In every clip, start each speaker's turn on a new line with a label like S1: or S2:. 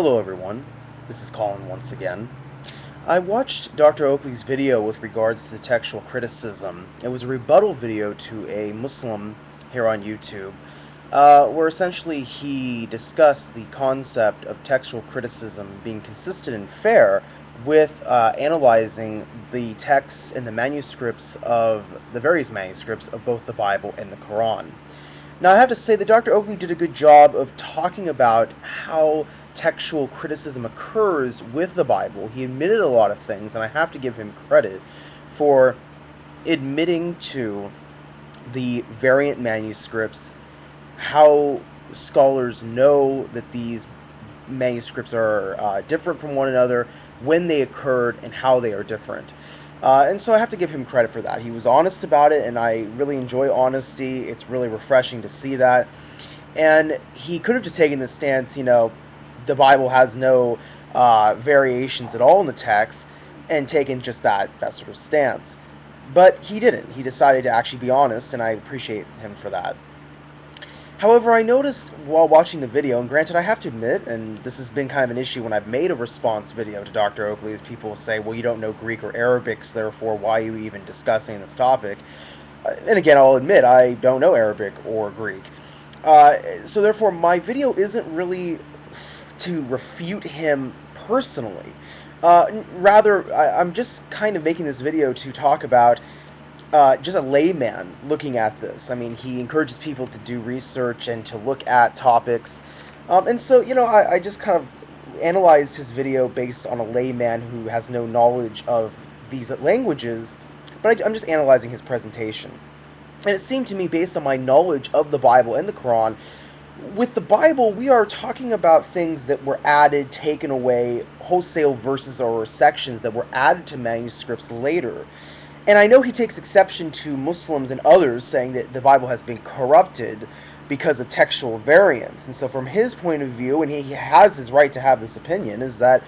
S1: Hello everyone, this is Colin once again. I watched Dr. Oakley's video with regards to the textual criticism. It was a rebuttal video to a Muslim here on YouTube, where essentially he discussed the concept of textual criticism being consistent and fair with analyzing the text and the manuscripts of the various manuscripts of both the Bible and the Quran. Now, I have to say that Dr. Oakley did a good job of talking about how textual criticism occurs with the Bible. He admitted a lot of things, and I have to give him credit for admitting to the variant manuscripts, how scholars know that these manuscripts are different from one another, when they occurred, and how they are different. And so I have to give him credit for that. He was honest about it, and I really enjoy honesty. It's really refreshing to see that. And he could have just taken the stance, the Bible has no variations at all in the text, and taken just that sort of stance. But he didn't. He decided to actually be honest, and I appreciate him for that. However, I noticed while watching the video, and granted I have to admit, and this has been kind of an issue when I've made a response video to Dr. Oakley, is people say, well, you don't know Greek or Arabic, so therefore why are you even discussing this topic? And again, I'll admit, I don't know Arabic or Greek. So therefore, my video isn't really to refute him personally. Rather, I'm just kind of making this video to talk about just a layman looking at this. I mean, he encourages people to do research and to look at topics. And so, I just kind of analyzed his video based on a layman who has no knowledge of these languages, but I'm just analyzing his presentation. And it seemed to me, based on my knowledge of the Bible and the Quran, with the Bible, we are talking about things that were added, taken away, wholesale verses or sections that were added to manuscripts later. And I know he takes exception to Muslims and others saying that the Bible has been corrupted because of textual variants. And so from his point of view, and he has his right to have this opinion, is that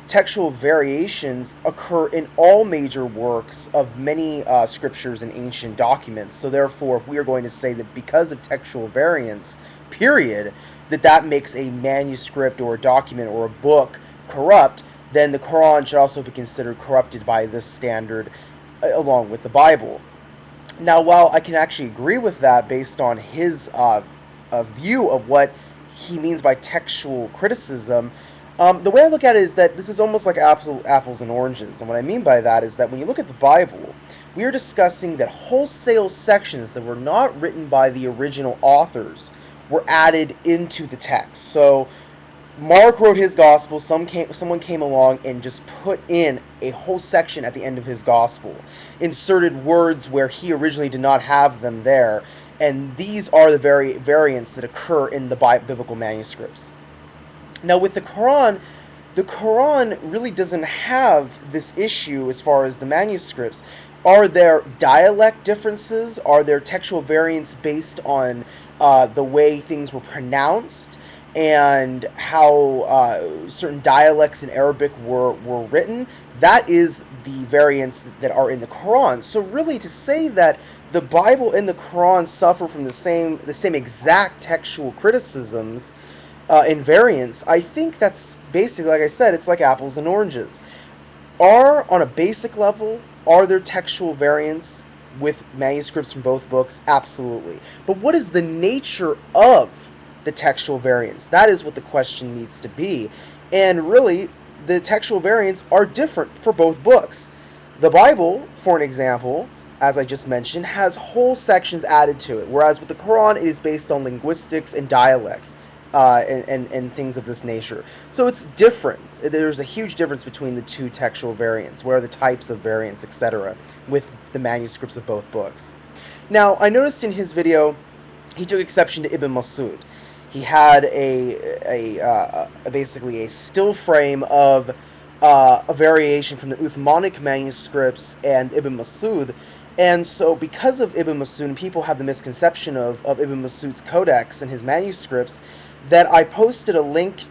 S1: textual variations occur in all major works of many scriptures and ancient documents. So therefore, if we are going to say that because of textual variants, period, that makes a manuscript or a document or a book corrupt, then the Quran should also be considered corrupted by this standard along with the Bible. Now, while I can actually agree with that based on his view of what he means by textual criticism, the way I look at it is that this is almost like apples and oranges. And what I mean by that is that when you look at the Bible, we are discussing that wholesale sections that were not written by the original authors were added into the text. So Mark wrote his gospel, someone came along and just put in a whole section at the end of his gospel, inserted words where he originally did not have them there, and these are the variants that occur in the biblical manuscripts. Now with the Quran really doesn't have this issue as far as the manuscripts. Are there dialect differences? Are there textual variants based on the way things were pronounced and how certain dialects in Arabic were written? That is the variants that are in the Quran. So really, to say that the Bible and the Quran suffer from the same exact textual criticisms and variants, I think that's basically, like I said, it's like apples and oranges. On a basic level, are there textual variants with manuscripts from both books? Absolutely. But what is the nature of the textual variants? That is what the question needs to be. And really, the textual variants are different for both books. The Bible, for an example, as I just mentioned, has whole sections added to it, whereas with the Quran, it is based on linguistics and dialects and things of this nature. So it's different. There's a huge difference between the two textual variants. What are the types of variants, etc., with the manuscripts of both books? Now, I noticed in his video, he took exception to Ibn Masud. He had basically a still frame of a variation from the Uthmanic manuscripts and Ibn Masud. And so because of Ibn Masud, people have the misconception of Ibn Masud's codex and his manuscripts, that I posted a link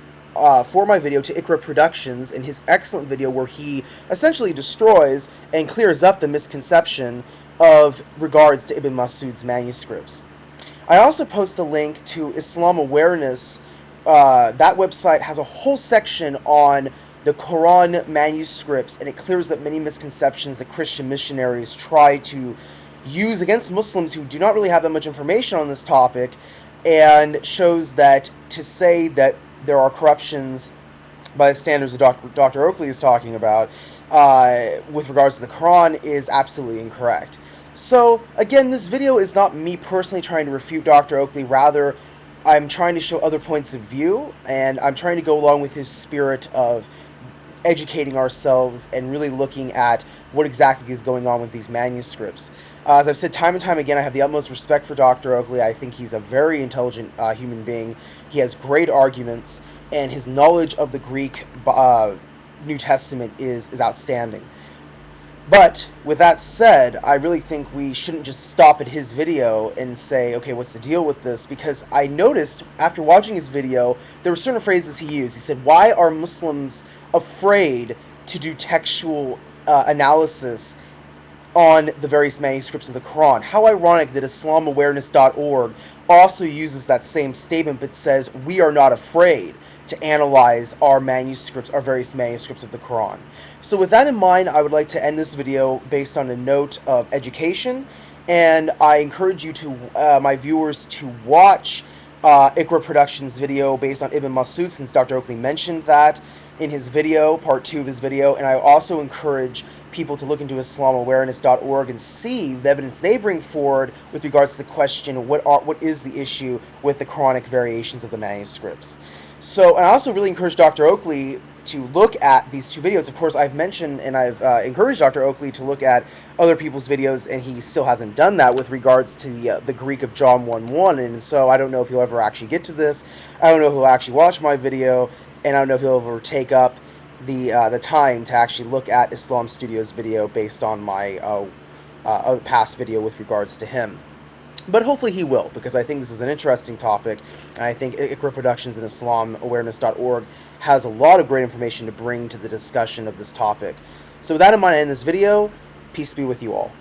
S1: for my video to Iqraproductions in his excellent video where he essentially destroys and clears up the misconception of regards to Ibn Masud's manuscripts. I also post a link to Islam Awareness that website has a whole section on the Quran manuscripts, and it clears up many misconceptions that Christian missionaries try to use against Muslims who do not really have that much information on this topic, and shows that to say that there are corruptions by the standards that Dr. Oakley is talking about with regards to the Quran is absolutely incorrect. So, again, this video is not me personally trying to refute Dr. Oakley, rather I'm trying to show other points of view, and I'm trying to go along with his spirit of educating ourselves and really looking at what exactly is going on with these manuscripts. As I've said time and time again, I have the utmost respect for Dr. Oakley. I think he's a very intelligent human being. He has great arguments, and his knowledge of the Greek New Testament is outstanding. But with that said, I really think we shouldn't just stop at his video and say, okay, what's the deal with this? Because I noticed after watching his video, there were certain phrases he used. He said, why are Muslims afraid to do textual analysis on the various manuscripts of the Quran? How ironic that IslamAwareness.org also uses that same statement but says we are not afraid to analyze our manuscripts, our various manuscripts of the Quran. So with that in mind, I would like to end this video based on a note of education, and I encourage you to, my viewers, to watch Iqraproduction's video based on Ibn Masud, since Dr. Oakley mentioned that in his video, part 2 of his video, and I also encourage people to look into IslamAwareness.org and see the evidence they bring forward with regards to the question, what is the issue with the Quranic variations of the manuscripts. So, and I also really encourage Dr. Oakley to look at these two videos. Of course, I've mentioned and I've encouraged Dr. Oakley to look at other people's videos, and he still hasn't done that with regards to the Greek of John 1:1. And so I don't know if he'll ever actually get to this. I don't know if he'll actually watch my video, and I don't know if he'll ever take up the time to actually look at Islam Studio's video based on my past video with regards to him. But hopefully he will, because I think this is an interesting topic, and I think Iqraproductions and IslamAwareness.org has a lot of great information to bring to the discussion of this topic. So with that in mind, I end this video. Peace be with you all.